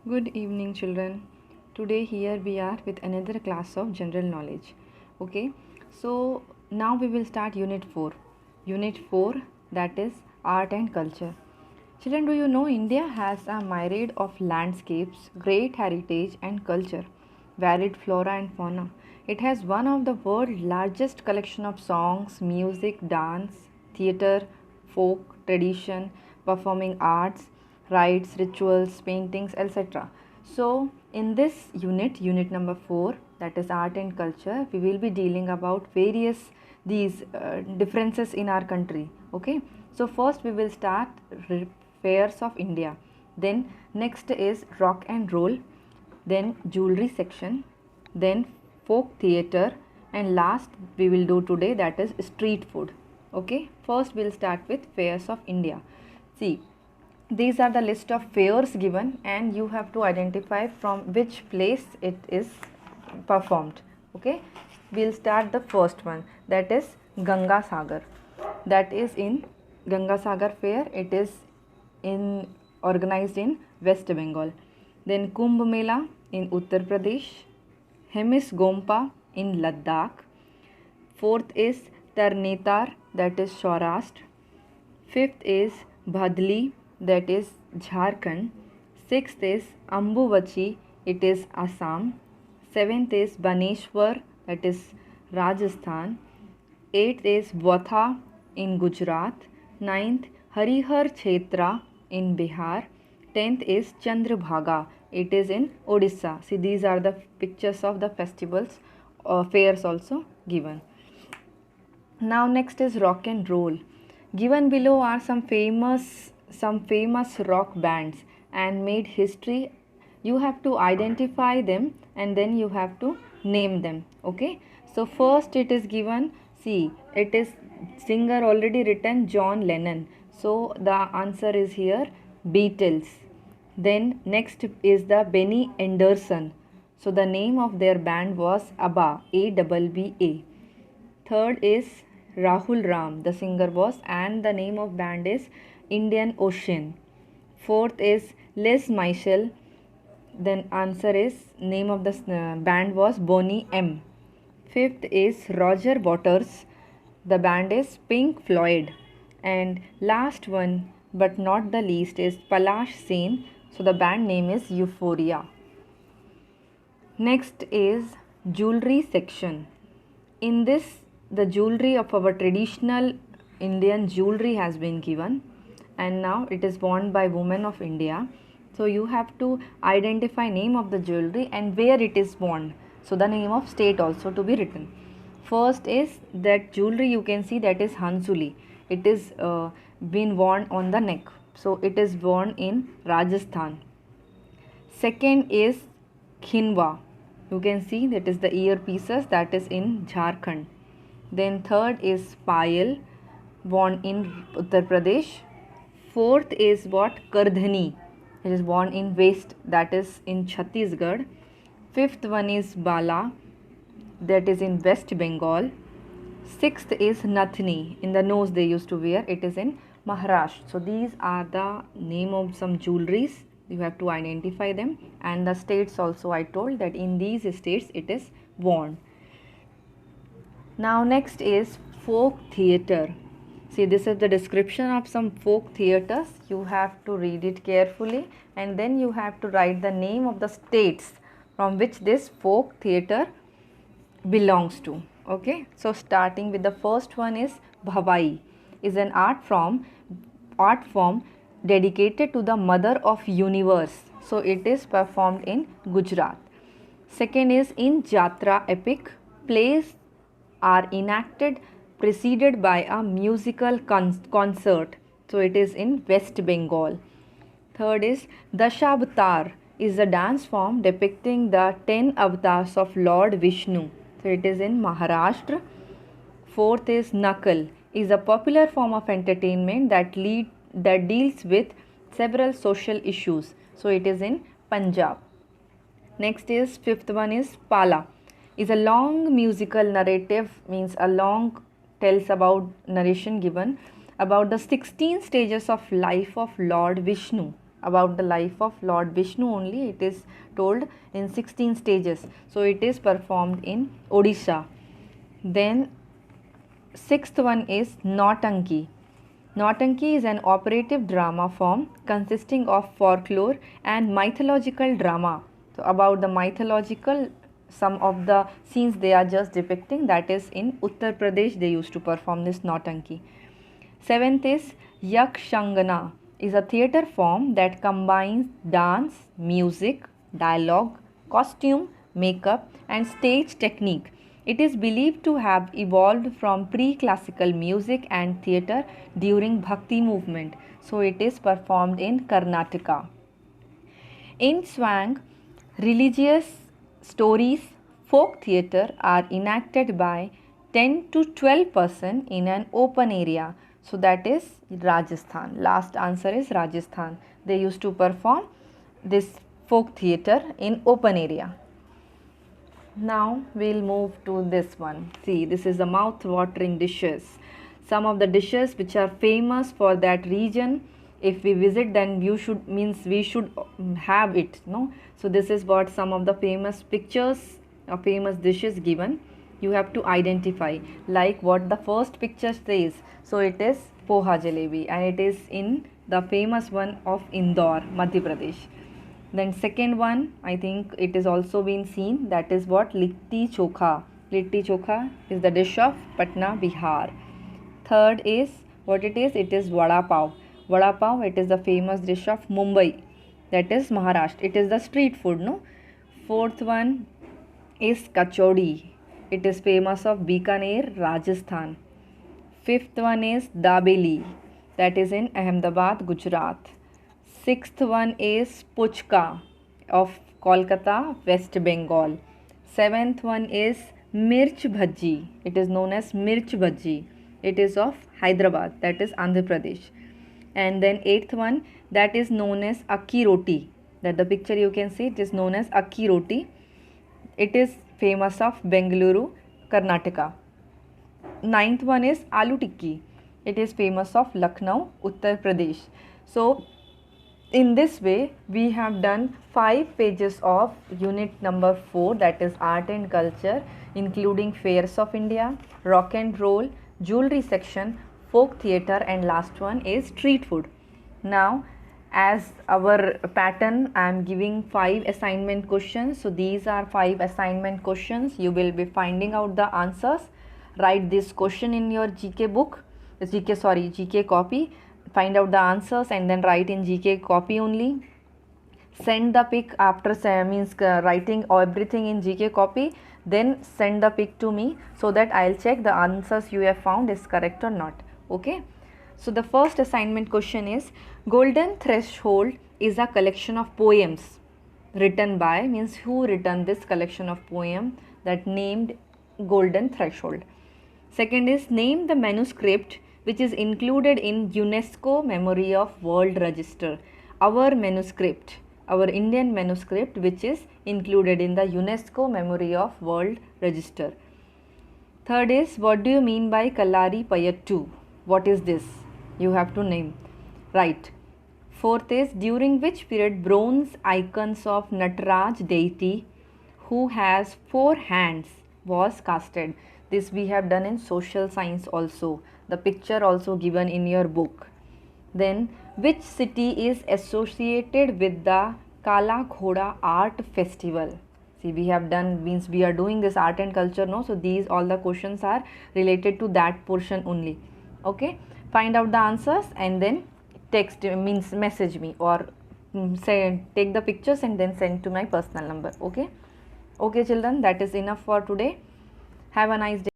Good evening, children. Today, here we are with another class of general knowledge. Okay, so now we will start Unit 4. Unit 4, that is Art and Culture. Children, do you know India has a myriad of landscapes, great heritage and culture, varied flora and fauna. It has one of the world's largest collection of songs, music, dance, theatre, folk, tradition, performing arts, rites, rituals, paintings, etc. So, in this unit, unit number 4, that is art and culture, we will be dealing about various these differences in our country. Okay, so first we will start fairs of India. Then next is rock and roll, then jewelry section, then folk theatre, and last we will do today, that is street food. Okay, first we'll start with fairs of India. See, these are the list of fairs given and you have to identify from which place it is performed. Okay, we'll start the first one, that is Ganga Sagar. That is in Ganga Sagar fair. It is in organized in West Bengal. Then Kumbh Mela in Uttar Pradesh, Hemis Gompa in Ladakh. Fourth is Tarnetar, that is Saurashtra. Fifth is Bhadli, that is Jharkhand. Sixth is Ambuvachi, it is Assam. Seventh is Baneshwar, that is Rajasthan. Eighth is Vatha in Gujarat. Ninth, Harihar Kshetra in Bihar. 10th is Chandrabhaga, it is in Odisha. See, these are the pictures of the festivals or fairs also given. Now next is rock and roll. Given below are some famous rock bands and made history. You have to identify them and then you have to name them. Okay, so first it is given, see, it is singer already written John Lennon, so the answer is here Beatles. Then next is the Benny Anderson, so the name of their band was ABBA, ABBA. Third is Rahul Ram, the singer was, and the name of band is Indian Ocean. Fourth is Les Michel, then answer is name of the band was Boney M. Fifth is Roger Waters, the band is Pink Floyd. And last one but not the least is Palash Sen, so the band name is Euphoria. Next is jewelry section. In this, the jewelry of our traditional Indian jewelry has been given, and now it is worn by women of India. So you have to identify name of the jewelry and where it is worn. So the name of state also to be written. First is that jewelry, you can see that is Hansuli. It is been worn on the neck. So it is worn in Rajasthan. Second is Khinwa. You can see that is the earpieces, that is in Jharkhand. Then third is Payal, born in Uttar Pradesh. Fourth is what? Kardhani. It is born in West, that is in Chhattisgarh. Fifth one is Bala, that is in West Bengal. Sixth is Nathni, in the nose they used to wear, it is in Maharashtra. So these are the name of some jewelries. You have to identify them, and the states also I told that in these states it is worn. Now next is folk theatre. See, this is the description of some folk theatres. You have to read it carefully and then you have to write the name of the states from which this folk theatre belongs to. Okay, so starting with the first one is Bhavai, is an art form dedicated to the mother of universe. So it is performed in Gujarat. Second is in Jatra epic, plays are enacted preceded by a musical concert. So it is in West Bengal. Third is Dashabtar, is a dance form depicting the 10 avatars of Lord Vishnu. So it is in Maharashtra. Fourth is Nakal, is a popular form of entertainment that deals with several social issues. So it is in Punjab. Next is fifth one is Pala, is a long musical narrative, means a long tells about narration given about the 16 stages of life of Lord Vishnu. about the life of Lord Vishnu only. It is told in 16 stages. So it is performed in Odisha. Then sixth one is Nautanki. Nautanki is an operative drama form consisting of folklore and mythological drama. So about the mythological, some of the scenes they are just depicting, that is in Uttar Pradesh they used to perform this Nautanki. Seventh is Yakshangana, is a theatre form that combines dance, music, dialogue, costume, makeup and stage technique. It is believed to have evolved from pre-classical music and theatre during Bhakti movement. So it is performed in Karnataka. In Swang, religious stories, folk theatre are enacted by 10 to 12% in an open area. So that is Rajasthan. Last answer is Rajasthan. They used to perform this folk theatre in open area. Now we'll move to this one. See, this is the mouth-watering dishes. Some of the dishes which are famous for that region. If we visit, then we should have it. No, so this is what some of the famous pictures or famous dishes given. You have to identify like what the first picture says. So it is poha jalebi, and it is in the famous one of Indore, Madhya Pradesh. Then second one, I think it is also been seen, that is what, litti chokha. Litti chokha is the dish of Patna, Bihar. Third is what it is? It is vada pav. Vada pav, it is the famous dish of Mumbai, that is Maharashtra. It is the street food, no? Fourth one is kachori. It is famous of Bikaner, Rajasthan. Fifth one is dabeli, that is in Ahmedabad, Gujarat. Sixth one is puchka of Kolkata, West Bengal. Seventh one is mirch bhaji. It is known as mirch bhaji. It is of Hyderabad, that is Andhra Pradesh. And then eighth one, that is known as akki roti. That the picture you can see, it is known as akki roti. It is famous of Bengaluru, Karnataka. Ninth one is aloo tikki. It is famous of Lucknow, Uttar Pradesh. So in this way, we have done 5 pages of unit number 4, that is art and culture, including fairs of India, rock and roll, jewelry section, folk theatre, and last one is street food. Now, as our pattern, I am giving 5 assignment questions. So these are 5 assignment questions. You will be finding out the answers. Write this question in your GK book, GK copy. Find out the answers and then write in GK copy only. Send the pic after writing everything in GK copy. Then send the pic to me so that I'll check the answers you have found is correct or not. Okay. So the first assignment question is, Golden Threshold is a collection of poems written by, means who written this collection of poem that named Golden Threshold. Second is, name the manuscript which is included in UNESCO Memory of World Register. Our manuscript, our Indian manuscript, which is included in the UNESCO Memory of World Register. Third is, what do you mean by Kallari Payattu? What is this? You have to name. Right. Fourth is, during which period bronze icons of Nataraj deity who has 4 hands was casted? This we have done in social science also. The picture also given in your book. Then, which city is associated with the Kala Ghoda Art Festival? See, we have done, means we are doing this art and culture, no? So these all the questions are related to that portion only. Okay, find out the answers and then text, means message me, or say take the pictures and then send to my personal number. Okay, children, that is enough for today. Have a nice day.